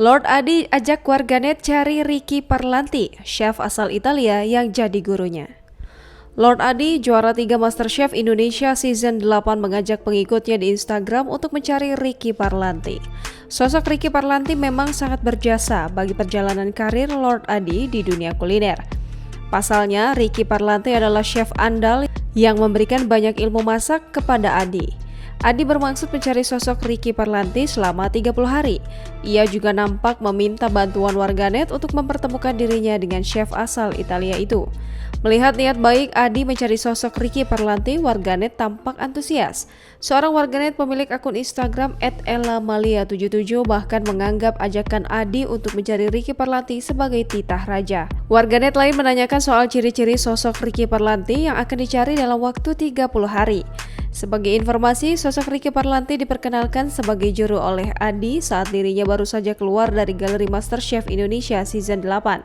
Lord Adi ajak warganet cari Ricky Parlanti, chef asal Italia yang jadi gurunya. Lord Adi, juara 3 MasterChef Indonesia Season 8 mengajak pengikutnya di Instagram untuk mencari Ricky Parlanti. Sosok Ricky Parlanti memang sangat berjasa bagi perjalanan karir Lord Adi di dunia kuliner. Pasalnya, Ricky Parlanti adalah chef andal yang memberikan banyak ilmu masak kepada Adi. Adi bermaksud mencari sosok Ricky Parlanti selama 30 hari. Ia juga nampak meminta bantuan warganet untuk mempertemukan dirinya dengan chef asal Italia itu. Melihat niat baik Adi mencari sosok Ricky Parlanti, warganet tampak antusias. Seorang warganet pemilik akun Instagram @ellamalia77 bahkan menganggap ajakan Adi untuk mencari Ricky Parlanti sebagai titah raja. Warganet lain menanyakan soal ciri-ciri sosok Ricky Parlanti yang akan dicari dalam waktu 30 hari. Sebagai informasi, sosok Ricky Parlanti diperkenalkan sebagai juru oleh Adi saat dirinya baru saja keluar dari galeri MasterChef Indonesia Season 8.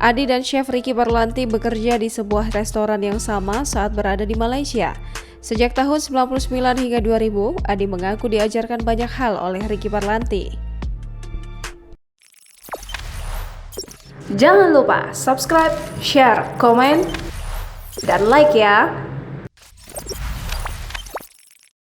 Adi dan chef Ricky Parlanti bekerja di sebuah restoran yang sama saat berada di Malaysia. Sejak tahun 99 hingga 2000, Adi mengaku diajarkan banyak hal oleh Ricky Parlanti. Jangan lupa subscribe, share, komen, dan like ya!